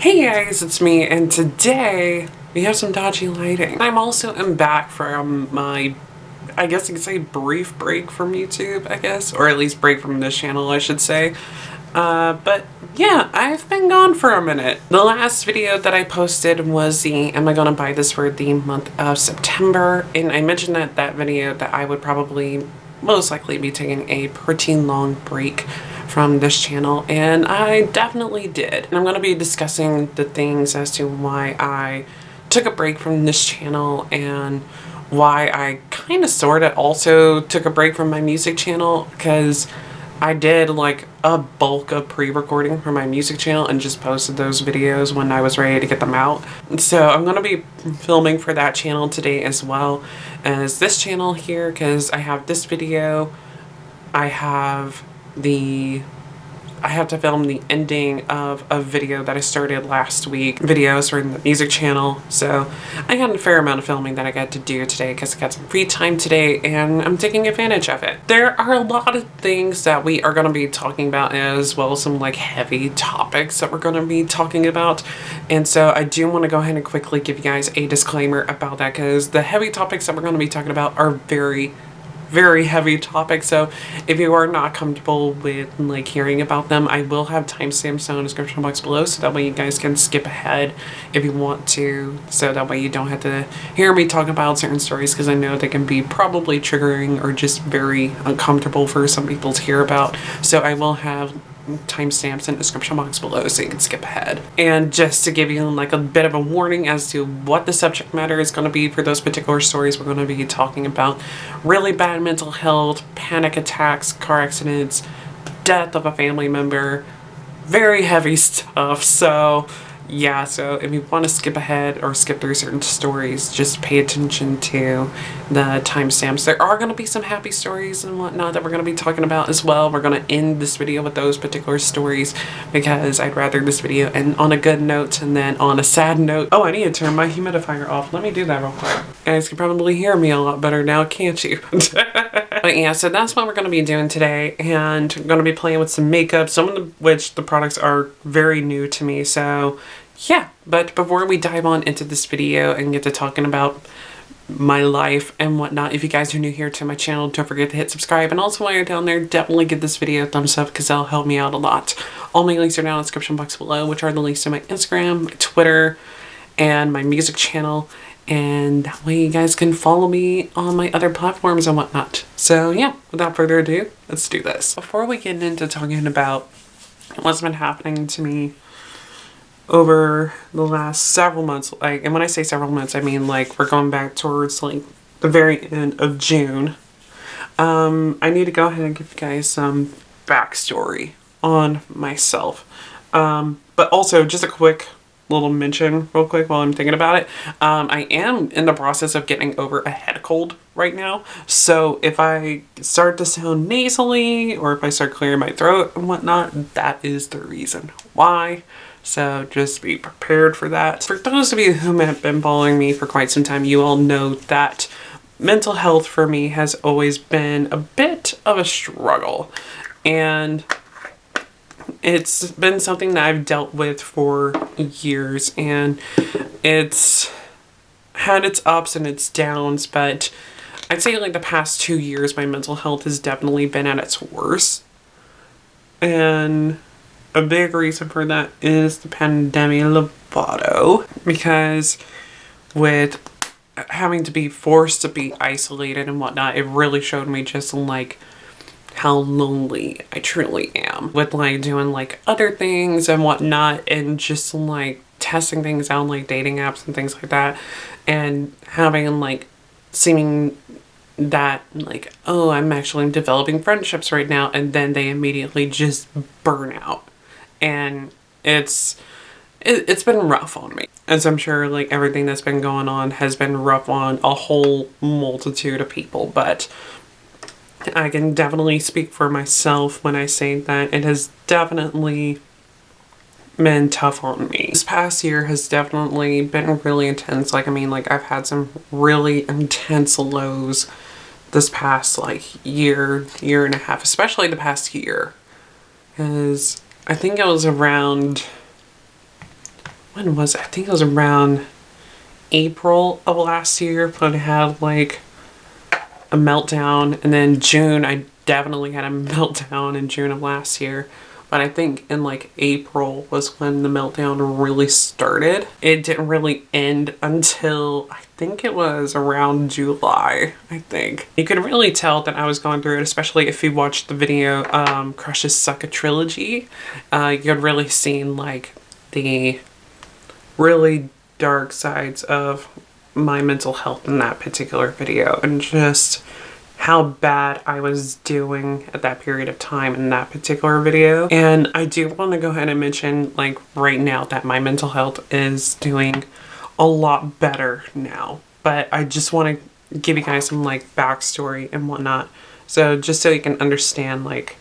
Hey guys, it's me, and today we have some dodgy lighting. I'm also back from my, I guess you could say, brief break from YouTube, I guess, or at least break from this channel, I should say. But yeah, I've been gone for a minute. The last video that I posted was the am I gonna buy this for the month of September, and I mentioned that video that I would probably most likely be taking a pretty long break from this channel, and I definitely did. And I'm going to be discussing the things as to why I took a break from this channel and why I kind of sort of also took a break from my music channel, because I did like a bulk of pre-recording for my music channel and just posted those videos when I was ready to get them out. So I'm going to be filming for that channel today as well as this channel here, because I have this video, I have to film the ending of a video that I started last week, videos for the music channel. So I got a fair amount of filming that I got to do today because I got some free time today and I'm taking advantage of it. There are a lot of things that we are going to be talking about, as well as some like heavy topics that we're going to be talking about. And so I do want to go ahead and quickly give you guys a disclaimer about that, because the heavy topics that we're going to be talking about are very heavy topics. So if you are not comfortable with like hearing about them, I will have timestamps down in the description box below, so that way you guys can skip ahead if you want to, so that way you don't have to hear me talk about certain stories, because I know they can be probably triggering or just very uncomfortable for some people to hear about. So I will have timestamps in the description box below so you can skip ahead. And just to give you like a bit of a warning as to what the subject matter is going to be for those particular stories, we're going to be talking about really bad mental health, panic attacks, car accidents, death of a family member, very heavy stuff. So yeah, so if you want to skip ahead or skip through certain stories, just pay attention to the timestamps. There are going to be some happy stories and whatnot that we're going to be talking about as well. We're going to end this video with those particular stories because I'd rather this video end on a good note and then on a sad note. Oh, I need to turn my humidifier off. Let me do that real quick. You guys can probably hear me a lot better now, can't you? But yeah, so that's what we're going to be doing today, and I'm going to be playing with some makeup, some of which the products are very new to me. So yeah, but before we dive on into this video and get to talking about my life and whatnot, if you guys are new here to my channel, don't forget to hit subscribe, and also while you're down there, definitely give this video a thumbs up because that'll help me out a lot. All my links are down in the description box below, which are the links to my Instagram, my Twitter, and my music channel, and that way you guys can follow me on my other platforms and whatnot. So yeah, without further ado, let's do this. Before we get into talking about what's been happening to me over the last several months, like, and when I say several months, I mean like we're going back towards like the very end of June. I need to go ahead and give you guys some backstory on myself. But also just a quick little mention real quick while I'm thinking about it. I am in the process of getting over a head cold right now. So if I start to sound nasally or if I start clearing my throat and whatnot, that is the reason why. So just be prepared for that. For those of you who have been following me for quite some time, you all know that mental health for me has always been a bit of a struggle. And it's been something that I've dealt with for years, and it's had its ups and its downs, but I'd say like the past 2 years, my mental health has definitely been at its worst. And a big reason for that is the pandemic Lovato, because with having to be forced to be isolated and whatnot, it really showed me just like how lonely I truly am with like doing like other things and whatnot, and just like testing things out like dating apps and things like that, and having like seeming that like, oh, I'm actually developing friendships right now, and then they immediately just burn out. And it's been rough on me, as I'm sure like everything that's been going on has been rough on a whole multitude of people, but I can definitely speak for myself when I say that it has definitely been tough on me. This past year has definitely been really intense. Like, I mean, like I've had some really intense lows this past like year and a half, especially the past year, because I think it was around when was it? I think it was around April of last year when I had like a meltdown. And then June, I definitely had a meltdown in June of last year. But I think in like April was when the meltdown really started. It didn't really end until I think it was around July, I think. You could really tell that I was going through it, especially if you watched the video Crushes Suck a Trilogy. You could really see like the really dark sides of my mental health in that particular video, and just how bad I was doing at that period of time in that particular video. And I do want to go ahead and mention like right now that my mental health is doing a lot better now. But I just want to give you guys some like backstory and whatnot. So just so you can understand like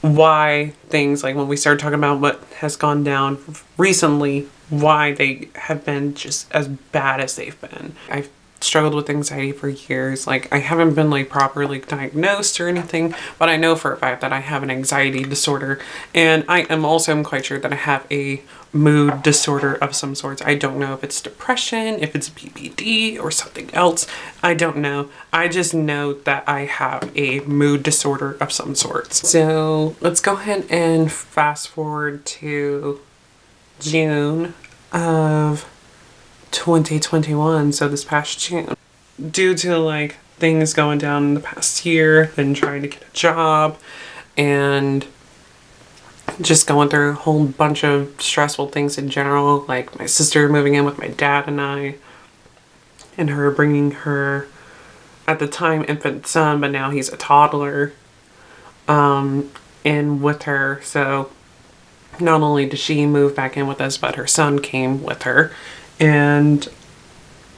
why things, like when we started talking about what has gone down recently, why they have been just as bad as they've been. I've struggled with anxiety for years. Like I haven't been like properly diagnosed or anything, but I know for a fact that I have an anxiety disorder, and I am also quite sure that I have a mood disorder of some sorts. I don't know if it's depression, if it's BPD or something else. I don't know. I just know that I have a mood disorder of some sorts. So let's go ahead and fast forward to June of 2021, so this past June. Due to like things going down in the past year, then trying to get a job and just going through a whole bunch of stressful things in general, like my sister moving in with my dad and I, and her bringing her, at the time, infant son, but now he's a toddler, in with her. So not only did she move back in with us, but her son came with her. And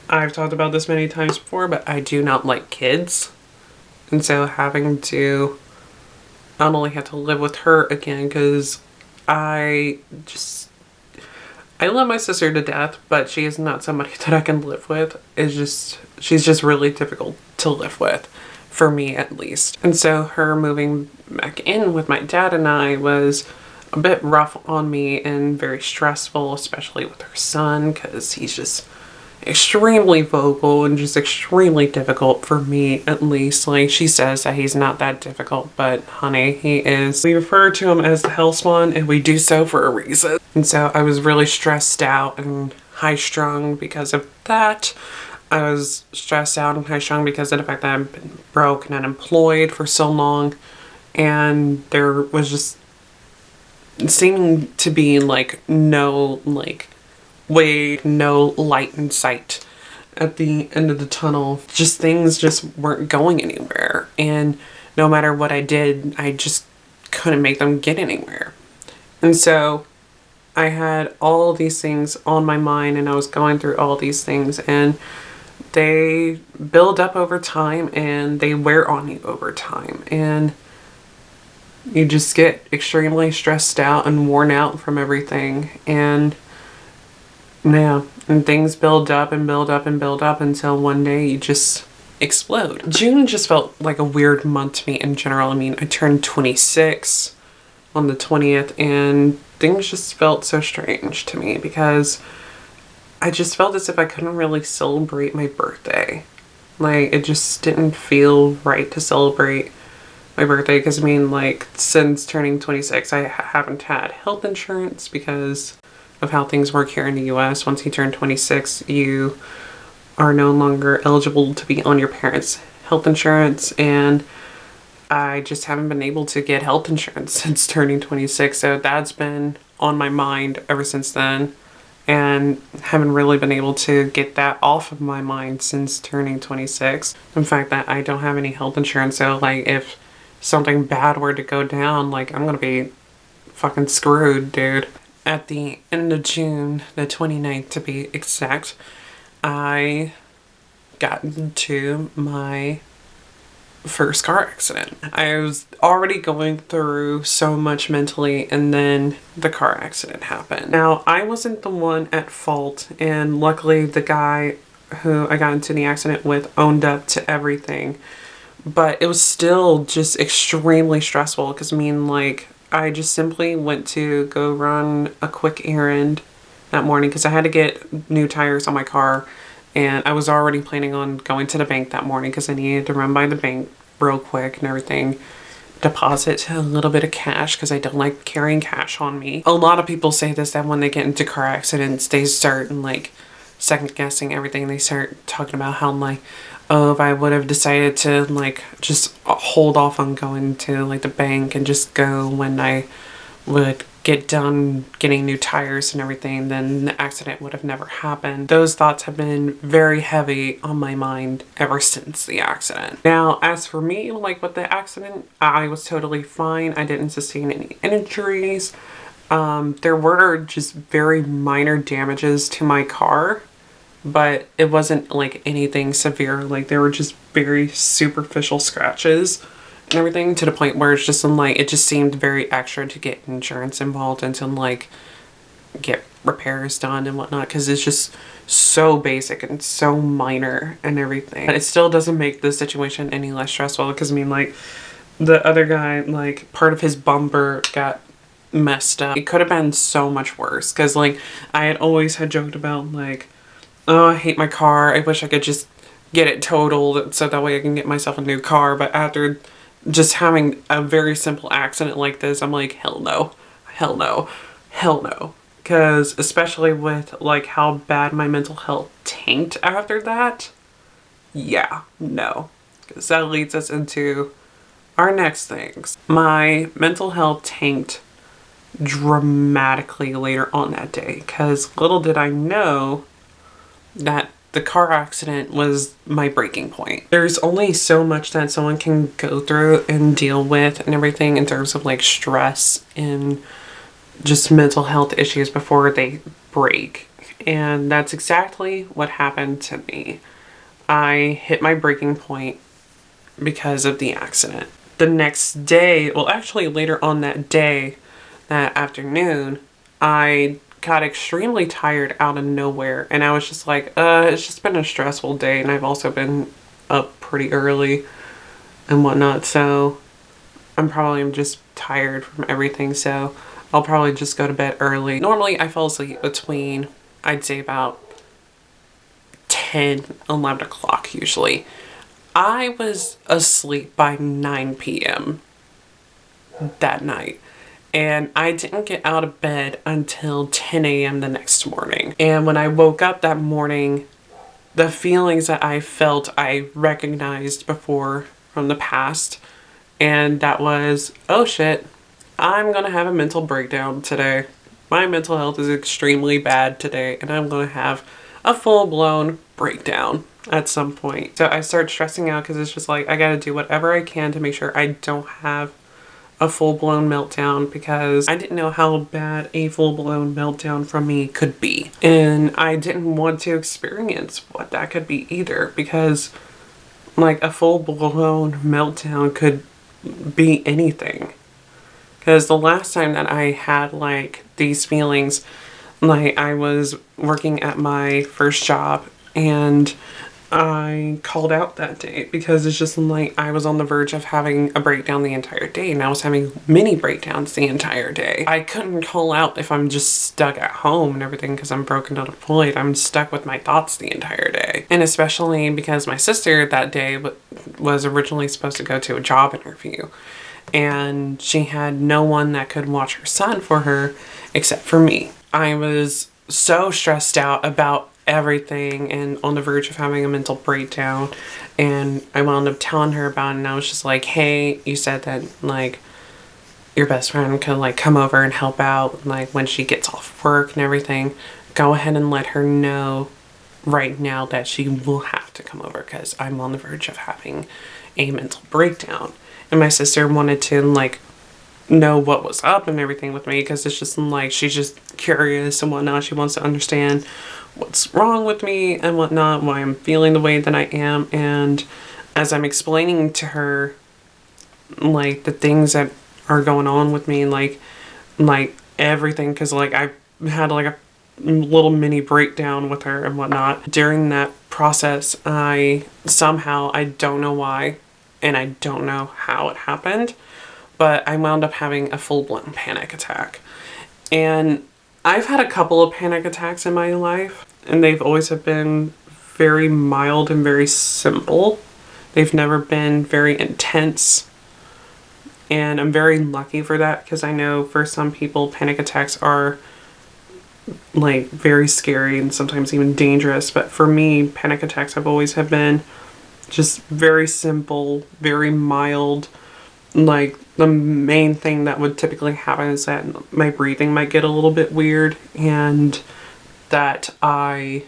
I've talked about this many times before, but I do not like kids. And so having to not only have to live with her again, because I love my sister to death, but she is not somebody that I can live with. She's just really difficult to live with, for me at least. And so her moving back in with my dad and I was a bit rough on me and very stressful, especially with her son, because he's just extremely vocal and just extremely difficult for me, at least. Like, she says that he's not that difficult, but honey, he is. We refer to him as the Hellspawn, and we do so for a reason. And so I was really stressed out and high-strung because of that. I was stressed out and high-strung because of the fact that I've been broke and unemployed for so long, and there was just seeming to be like no light in sight at the end of the tunnel. Just things just weren't going anywhere, and no matter what I did, I just couldn't make them get anywhere. And so I had all these things on my mind, and I was going through all these things, and they build up over time and they wear on you over time, and you just get extremely stressed out and worn out from everything. And yeah, and things build up and build up and build up until one day you just explode. June just felt like a weird month to me in general. I mean, I turned 26 on the 20th, and things just felt so strange to me because I just felt as if I couldn't really celebrate my birthday. Like, it just didn't feel right to celebrate my birthday, because I mean, like, since turning 26 I haven't had health insurance because of how things work here in the US. Once you turn 26, you are no longer eligible to be on your parents' health insurance, and I just haven't been able to get health insurance since turning 26, so that's been on my mind ever since then, and haven't really been able to get that off of my mind since turning 26. In fact, that I don't have any health insurance, so like if something bad were to go down, like, I'm gonna be fucking screwed, dude. At the end of June, the 29th to be exact, I got into my first car accident. I was already going through so much mentally, and then the car accident happened. Now, I wasn't the one at fault, and luckily the guy who I got into the accident with owned up to everything. But it was still just extremely stressful because, I mean, like, I just simply went to go run a quick errand that morning because I had to get new tires on my car, and I was already planning on going to the bank that morning because I needed to run by the bank real quick and everything. Deposit a little bit of cash because I don't like carrying cash on me. A lot of people say this, that when they get into car accidents, they start like second guessing everything. They start talking about how like, oh, if I would have decided to like just hold off on going to like the bank and just go when I would get done getting new tires and everything, then the accident would have never happened. Those thoughts have been very heavy on my mind ever since the accident. Now, as for me, like with the accident, I was totally fine. I didn't sustain any injuries. There were just very minor damages to my car, but it wasn't like anything severe. Like there were just very superficial scratches and everything, to the point where it's just like, it just seemed very extra to get insurance involved and to like get repairs done and whatnot, because it's just so basic and so minor and everything. But it still doesn't make the situation any less stressful, because I mean, like the other guy, like part of his bumper got messed up. It could have been so much worse, because like I had always had joked about like, oh, I hate my car, I wish I could just get it totaled so that way I can get myself a new car. But after just having a very simple accident like this, I'm like, hell no, hell no, hell no. Because especially with like how bad my mental health tanked after that, yeah, no. Because that leads us into our next things. My mental health tanked dramatically later on that day, because little did I know that the car accident was my breaking point. There's only so much that someone can go through and deal with and everything in terms of like stress and just mental health issues before they break. And that's exactly what happened to me. I hit my breaking point because of the accident. The next day, well actually later on that day, that afternoon, I got extremely tired out of nowhere, and I was just like, it's just been a stressful day, and I've also been up pretty early and whatnot, so I'm probably just tired from everything, so I'll probably just go to bed early. Normally I fall asleep between, I'd say about 10, 11 o'clock usually. I was asleep by 9 p.m. that night. And I didn't get out of bed until 10 a.m. the next morning. And when I woke up that morning, the feelings that I felt, I recognized before from the past. And that was, oh shit, I'm gonna have a mental breakdown today. My mental health is extremely bad today, and I'm gonna have a full-blown breakdown at some point. So I started stressing out because it's just like, I gotta do whatever I can to make sure I don't have a full-blown meltdown, because I didn't know how bad a full-blown meltdown from me could be. And I didn't want to experience what that could be either, because like a full-blown meltdown could be anything. Because the last time that I had like these feelings, like I was working at my first job, and I called out that day because it's just like I was on the verge of having a breakdown the entire day, and I was having mini breakdowns the entire day. I couldn't call out if I'm just stuck at home and everything because I'm broken unemployed. I'm stuck with my thoughts the entire day. And especially because my sister that day was originally supposed to go to a job interview, and she had no one that could watch her son for her except for me. I was so stressed out about everything and on the verge of having a mental breakdown, and I wound up telling her about it, and I was just like, hey, you said that like your best friend could like come over and help out like when she gets off work and everything. Go ahead and let her know right now that she will have to come over because I'm on the verge of having a mental breakdown. And my sister wanted to like know what was up and everything with me, because it's just like she's just curious and whatnot. She wants to understand what's wrong with me and whatnot, why I'm feeling the way that I am. And as I'm explaining to her like the things that are going on with me, like everything, because like I had like a little mini breakdown with her and whatnot. During that process, I don't know why and I don't know how it happened, but I wound up having a full-blown panic attack. And I've had a couple of panic attacks in my life, and they've always have been very mild and very simple. They've never been very intense. And I'm very lucky for that, because I know for some people panic attacks are like very scary and sometimes even dangerous. But for me, panic attacks have been just very simple, very mild. Like the main thing that would typically happen is that my breathing might get a little bit weird and that I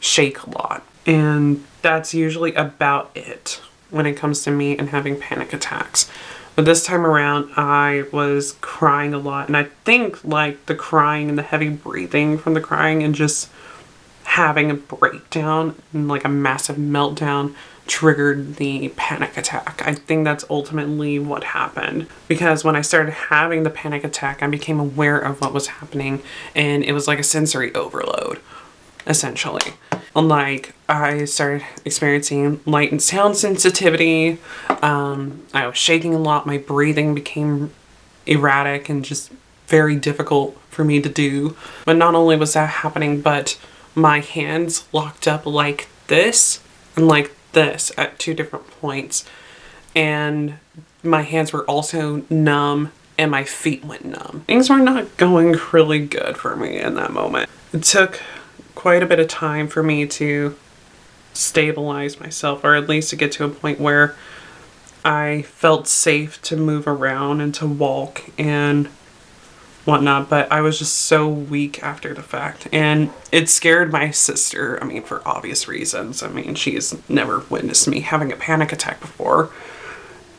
shake a lot. And that's usually about it when it comes to me and having panic attacks. But this time around, I was crying a lot. And I think like the crying and the heavy breathing from the crying and just having a breakdown and like a massive meltdown triggered the panic attack. I think that's ultimately what happened, because when I started having the panic attack, I became aware of what was happening, and it was like a sensory overload, essentially. Like, I started experiencing light and sound sensitivity. I was shaking a lot. My breathing became erratic and just very difficult for me to do. But not only was that happening, but my hands locked up like this and like this at two different points. And my hands were also numb and my feet went numb. Things were not going really good for me in that moment. It took quite a bit of time for me to stabilize myself, or at least to get to a point where I felt safe to move around and to walk and whatnot. But I was just so weak after the fact, and it scared my sister. I mean, for obvious reasons. I mean, she has never witnessed me having a panic attack before.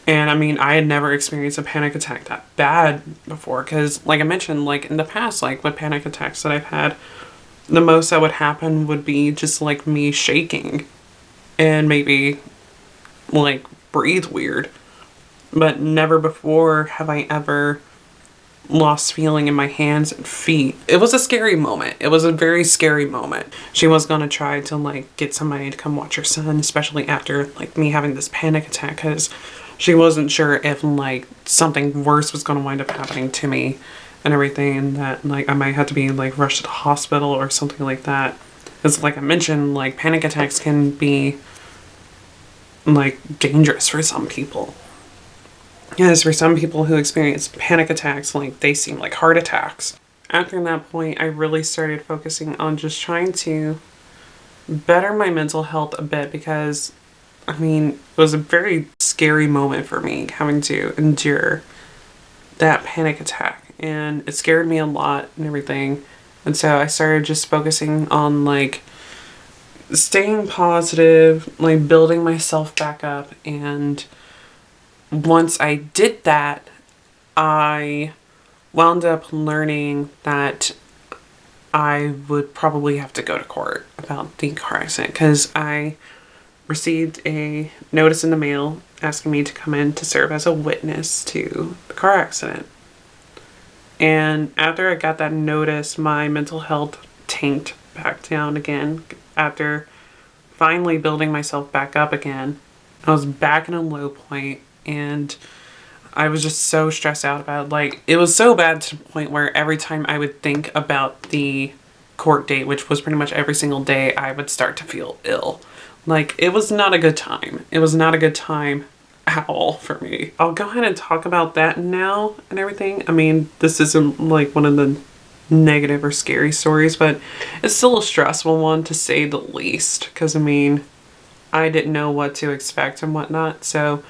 And I mean, I had never experienced a panic attack that bad before, because like I mentioned, like in the past, like with panic attacks that I've had, the most that would happen would be just like me shaking and maybe like breathe weird. But never before have I ever lost feeling in my hands and feet. It was a scary moment. It was a very scary moment. She was going to try to like get somebody to come watch her son, especially after like me having this panic attack, because she wasn't sure if like something worse was going to wind up happening to me and everything, and that like I might have to be like rushed to the hospital or something like that. Because like I mentioned, like panic attacks can be like dangerous for some people. Yes, for some people who experience panic attacks, like they seem like heart attacks. After that point, I really started focusing on just trying to better my mental health a bit, because I mean, it was a very scary moment for me having to endure that panic attack, and it scared me a lot and everything. And so I started just focusing on like staying positive, like building myself back up. And once I did that, I wound up learning that I would probably have to go to court about the car accident, because I received a notice in the mail asking me to come in to serve as a witness to the car accident. And after I got that notice, my mental health tanked back down again. After finally building myself back up again, I was back in a low point, and I was just so stressed out about it. Like, it was so bad to the point where every time I would think about the court date, which was pretty much every single day, I would start to feel ill. Like, it was not a good time. It was not a good time at all for me. I'll go ahead and talk about that now and everything. I mean, this isn't like one of the negative or scary stories, but it's still a stressful one to say the least, because I mean, I didn't know what to expect and whatnot. So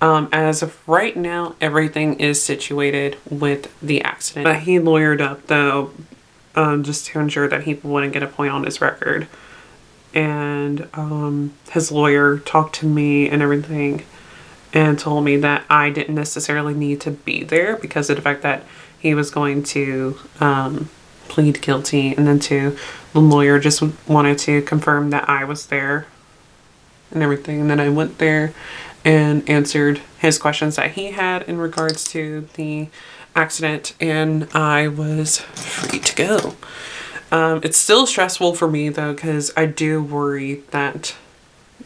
as of right now, everything is situated with the accident. But he lawyered up though, just to ensure that he wouldn't get a point on his record. And his lawyer talked to me and everything and told me that I didn't necessarily need to be there, because of the fact that he was going to plead guilty, and then the lawyer just wanted to confirm that I was there and everything. And then I went there and answered his questions that he had in regards to the accident, and I was free to go. It's still stressful for me though, because I do worry that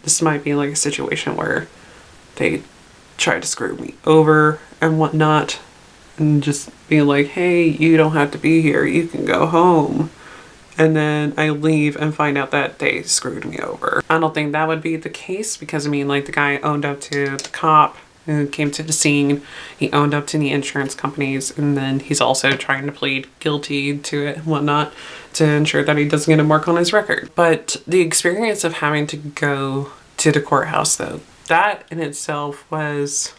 this might be like a situation where they try to screw me over and whatnot. and just be like, hey, you don't have to be here. You can go home. And then I leave and find out that they screwed me over. I don't think that would be the case because, I mean, like, the guy owned up to the cop who came to the scene. He owned up to the insurance companies, and then he's also trying to plead guilty to it and whatnot to ensure that he doesn't get a mark on his record. But the experience of having to go to the courthouse, though, that in itself was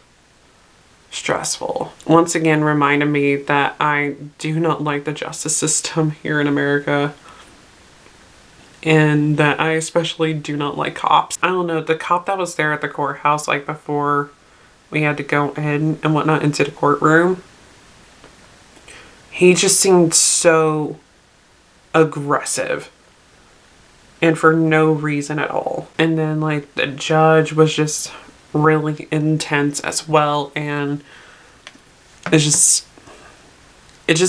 stressful. Once again reminded me that I do not like the justice system here in America, and that I especially do not like cops. I don't know, the cop that was there at the courthouse, like, before we had to go in and whatnot into the courtroom, he just seemed so aggressive and for no reason at all. And then, like, the judge was just really intense as well, and it just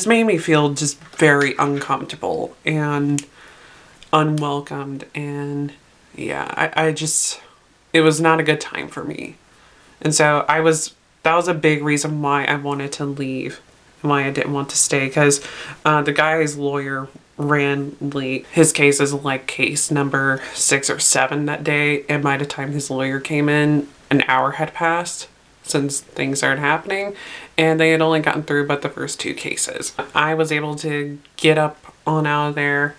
made me feel just very uncomfortable and unwelcomed, and yeah, I just, it was not a good time for me. And so that was a big reason why I wanted to leave and why I didn't want to stay, because the guy's lawyer ran late. His case is like case number 6 or 7 that day, and by the time his lawyer came in, an hour had passed since things started happening, and they had only gotten through but the first 2 cases. I was able to get up on out of there,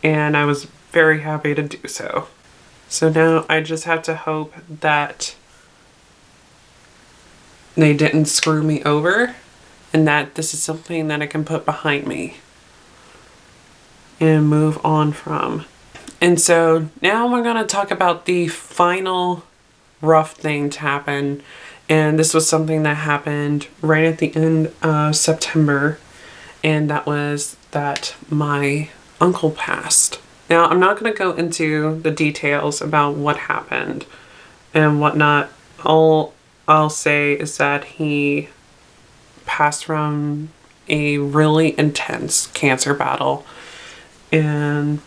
and I was very happy to do so. So now I just have to hope that they didn't screw me over, and that this is something that I can put behind me and move on from. And so now we're going to talk about the final rough thing to happen. And this was something that happened right at the end of September. And that was that my uncle passed. Now, I'm not going to go into the details about what happened and whatnot. All I'll say is that he passed from a really intense cancer battle. And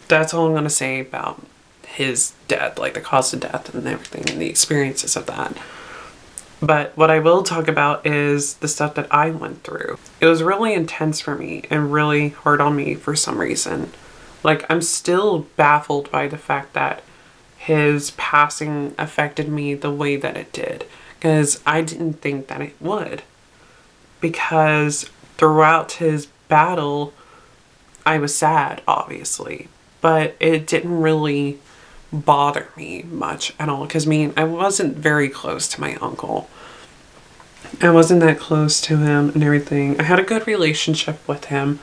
that's all I'm going to say about his death, like the cause of death and everything and the experiences of that. But what I will talk about is the stuff that I went through. It was really intense for me and really hard on me for some reason. Like, I'm still baffled by the fact that his passing affected me the way that it did, because I didn't think that it would. Because throughout his battle, I was sad, obviously, but it didn't really bother me much at all, because I wasn't very close to my uncle. I wasn't that close to him and everything. I had a good relationship with him,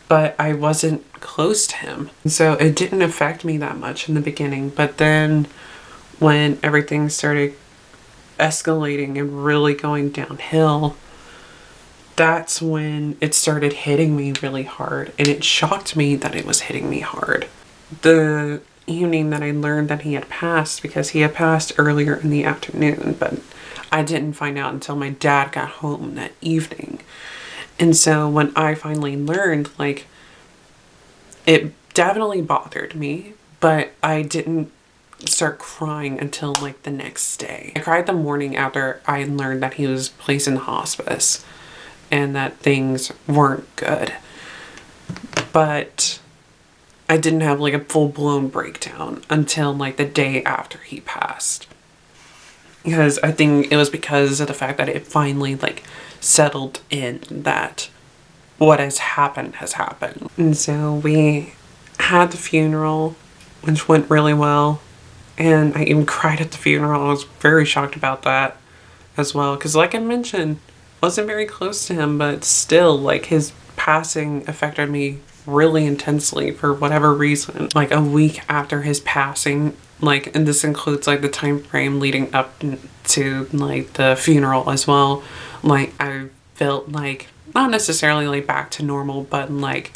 but I wasn't close to him. So it didn't affect me that much in the beginning, but then when everything started escalating and really going downhill, that's when it started hitting me really hard, and it shocked me that it was hitting me hard. The evening that I learned that he had passed, because he had passed earlier in the afternoon, but I didn't find out until my dad got home that evening. And so when I finally learned, like, it definitely bothered me, but I didn't start crying until like the next day. I cried the morning after I learned that he was placed in hospice and that things weren't good. But I didn't have like a full-blown breakdown until like the day after he passed. Because I think it was because of the fact that it finally like settled in that what has happened has happened. And so we had the funeral, which went really well. And I even cried at the funeral. I was very shocked about that as well. Because like I mentioned, wasn't very close to him, but still, like, his passing affected me really intensely for whatever reason. Like a week after his passing, like, and this includes like the time frame leading up to like the funeral as well, like I felt like not necessarily like back to normal, but like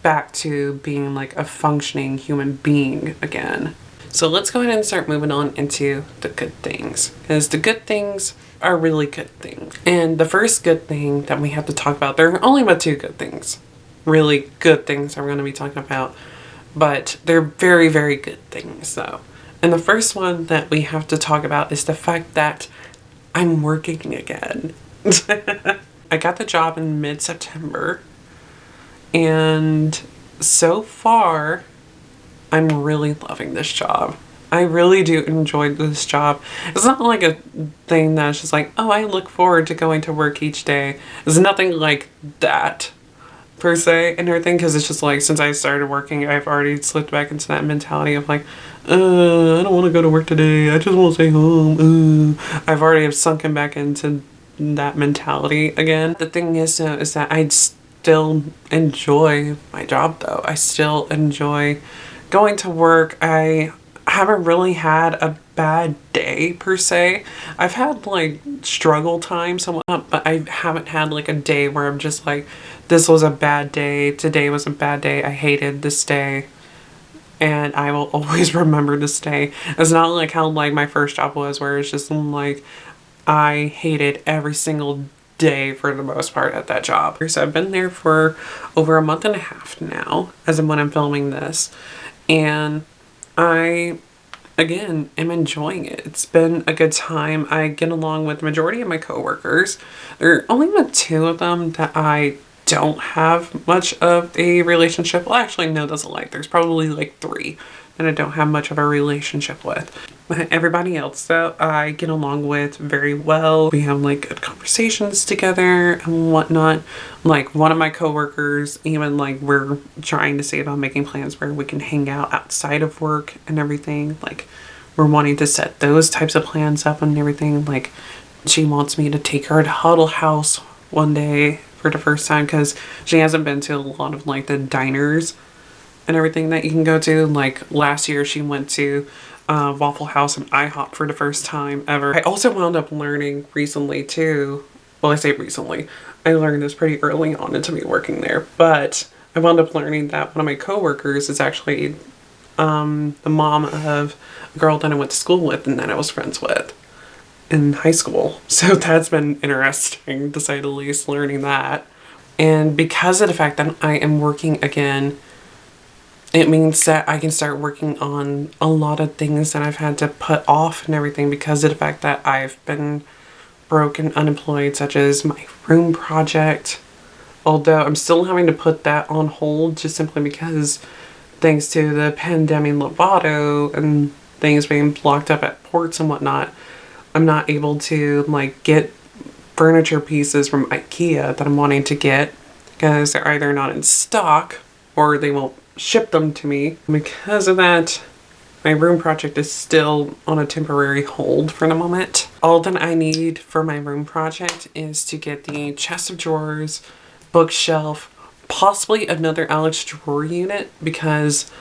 back to being like a functioning human being again. So let's go ahead and start moving on into the good things, because the good things are really good things. And the first good thing that we have to talk about, there are only but 2 good things, really good things that we're going to be talking about, but they're very, very good things though. And the first one that we have to talk about is the fact that I'm working again. I got the job in mid-September, and so far I'm really loving this job. I really do enjoy this job. It's not like a thing that's just like, oh, I look forward to going to work each day. It's nothing like that per se and everything, because it's just like, since I started working, I've already slipped back into that mentality of like, I don't want to go to work today. I just want to stay home. I've already have sunken back into that mentality again. The thing is though, is that I still enjoy my job though. I still enjoy going to work. I haven't really had a bad day per se. I've had like struggle times somewhat, but I haven't had like a day where I'm just like, this was a bad day. Today was a bad day. I hated this day. And I will always remember this day. It's not like how like my first job was, where it's just like I hated every single day for the most part at that job. So I've been there for over a month and a half now, as of when I'm filming this. And I, again, am enjoying it. It's been a good time. I get along with the majority of my coworkers. There are only about 2 of them that I don't have much of a relationship. Well, actually, no, that's a lie. There's probably like 3 that I don't have much of a relationship with. But everybody else though, I get along with very well. We have like good conversations together and whatnot. Like one of my coworkers, even like we're trying to see about making plans where we can hang out outside of work and everything. Like we're wanting to set those types of plans up and everything. Like she wants me to take her to Huddle House one day for the first time, because she hasn't been to a lot of like the diners and everything that you can go to. Like last year she went to Waffle House and IHOP for the first time ever. I also wound up learning recently too, well I say recently, I learned this pretty early on into me working there, but I wound up learning that one of my coworkers is actually the mom of a girl that I went to school with and that I was friends with in high school. So that's been interesting to say the least, learning that. And because of the fact that I am working again, it means that I can start working on a lot of things that I've had to put off and everything because of the fact that I've been broke and unemployed, such as my room project. Although I'm still having to put that on hold just simply because thanks to the pandemic Lovato and things being blocked up at ports and whatnot, I'm not able to like get furniture pieces from IKEA that I'm wanting to get because they're either not in stock or they won't ship them to me. Because of that, my room project is still on a temporary hold for the moment. All that I need for my room project is to get the chest of drawers, bookshelf, possibly another Alex drawer unit, because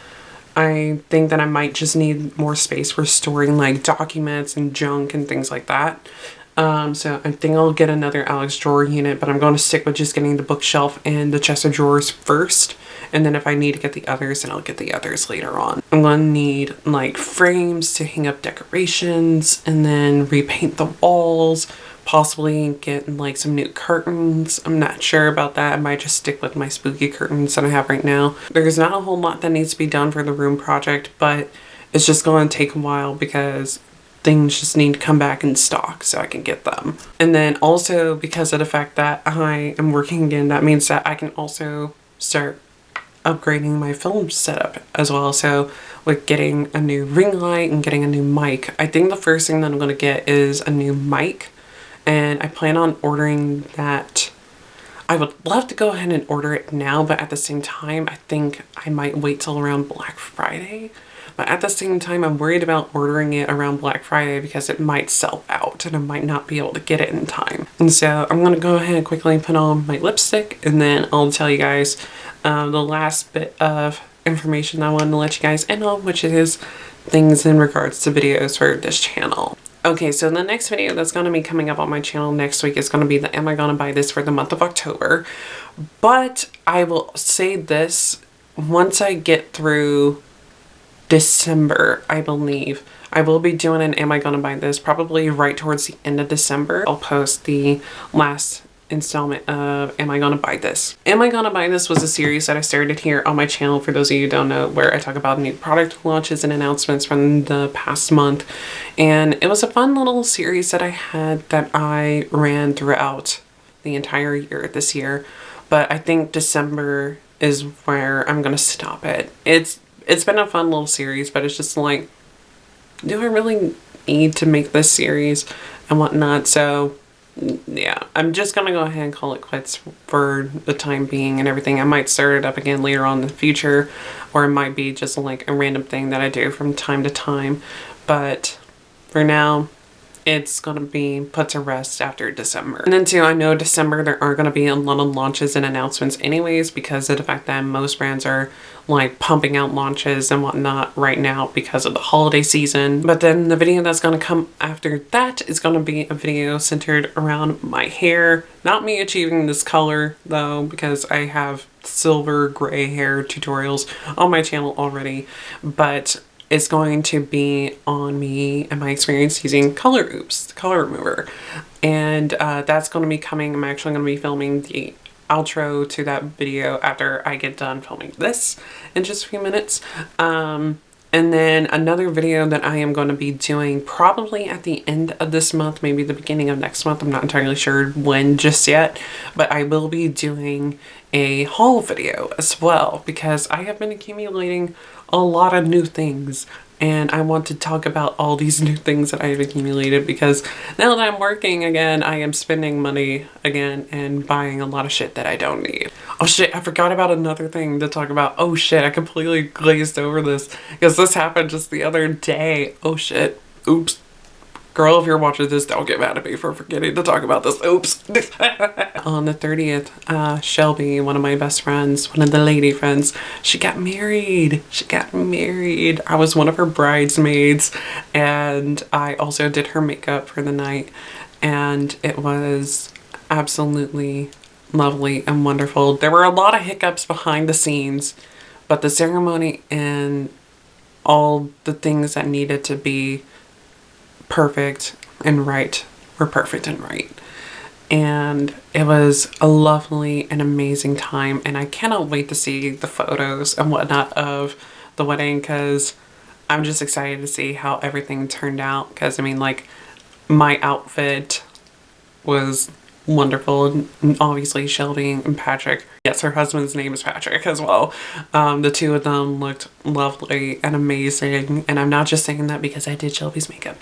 I think that I might just need more space for storing like documents and junk and things like that. So I think I'll get another Alex drawer unit, but I'm going to stick with just getting the bookshelf and the chest of drawers first. And then if I need to get the others, then I'll get the others later on. I'm going to need like frames to hang up decorations and then repaint the walls, possibly get like some new curtains. I'm not sure about that. I might just stick with my spooky curtains that I have right now. There's not a whole lot that needs to be done for the room project, but it's just going to take a while because things just need to come back in stock so I can get them. And then also because of the fact that I am working again, that means that I can also start upgrading my film setup as well. So with getting a new ring light and getting a new mic, I think the first thing that I'm going to get is a new mic, and I plan on ordering that. I would love to go ahead and order it now, but at the same time I think I might wait till around Black Friday. But at the same time, I'm worried about ordering it around Black Friday because it might sell out and I might not be able to get it in time. And so I'm going to go ahead and quickly put on my lipstick, and then I'll tell you guys the last bit of information I wanted to let you guys in on, which is things in regards to videos for this channel. Okay, so the next video that's going to be coming up on my channel next week is going to be the Am I Gonna Buy This for the month of October. But I will say this, once I get through December, I believe, I will be doing an Am I Gonna Buy This probably right towards the end of December. I'll post the last installment of Am I Gonna Buy This. Am I Gonna Buy This was a series that I started here on my channel, for those of you who don't know, where I talk about new product launches and announcements from the past month. And it was a fun little series that I had that I ran throughout the entire year this year, but I think December is where I'm gonna stop it. It's been a fun little series, but it's just like, do I really need to make this series and whatnot? So yeah, I'm just gonna go ahead and call it quits for the time being and everything. I might start it up again later on in the future, or it might be just like a random thing that I do from time to time. But for now, it's gonna be put to rest after December. And then too, I know December there are gonna be a lot of launches and announcements anyways, because of the fact that most brands are like pumping out launches and whatnot right now because of the holiday season. But then the video that's gonna come after that is gonna be a video centered around my hair. Not me achieving this color though, because I have silver gray hair tutorials on my channel already, but it's going to be on me and my experience using Color Oops, the color remover. And that's going to be coming. I'm actually going to be filming the outro to that video after I get done filming this in just a few minutes. And then another video that I am going to be doing probably at the end of this month, maybe the beginning of next month. I'm not entirely sure when just yet, but I will be doing a haul video as well, because I have been accumulating a lot of new things and I want to talk about all these new things that I've accumulated, because now that I'm working again, I am spending money again and buying a lot of shit that I don't need. Oh shit, I forgot about another thing to talk about. Oh shit, I completely glazed over this because this happened just the other day. Oh shit, oops. Girl, if you're watching this, don't get mad at me for forgetting to talk about this. Oops. On the 30th, Shelby, one of my best friends, one of the lady friends, she got married. She got married. I was one of her bridesmaids, and I also did her makeup for the night, and it was absolutely lovely and wonderful. There were a lot of hiccups behind the scenes, but the ceremony and all the things that needed to be perfect and right were perfect and right. And it was a lovely and amazing time, and I cannot wait to see the photos and whatnot of the wedding, because I'm just excited to see how everything turned out. Because I mean, like, my outfit was wonderful, and obviously Shelby and Patrick, yes, her husband's name is Patrick as well, the two of them looked lovely and amazing, and I'm not just saying that because I did Shelby's makeup.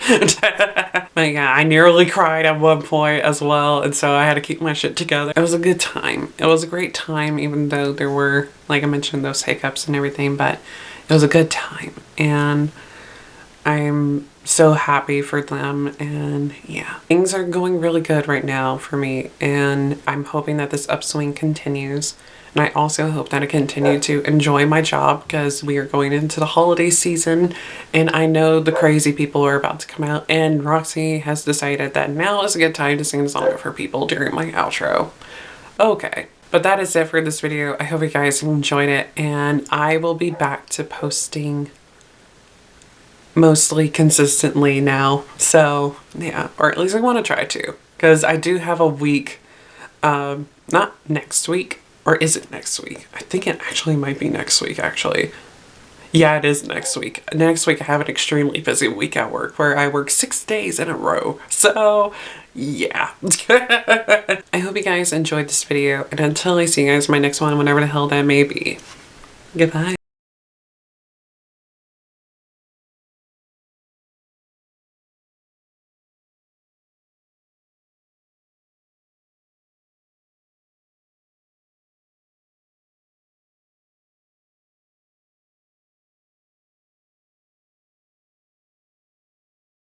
But yeah, I nearly cried at one point as well, and so I had to keep my shit together. It was a good time. It was a great time, even though there were, like I mentioned, those hiccups and everything, but it was a good time, and I'm so happy for them. And yeah, things are going really good right now for me, and I'm hoping that this upswing continues. And I also hope that I continue to enjoy my job, because we are going into the holiday season and I know the crazy people are about to come out, and Roxy has decided that now is a good time to sing a song for people during my outro. Okay. But that is it for this video. I hope you guys enjoyed it, and I will be back to posting mostly consistently now. So yeah, or at least I want to try to, because I do have a week, not next week, or is it next week? I think it actually might be next week actually. Yeah, it is next week. Next week I have an extremely busy week at work where I work 6 days in a row. So yeah. I hope you guys enjoyed this video, and until I see you guys in my next one, whenever the hell that may be, goodbye.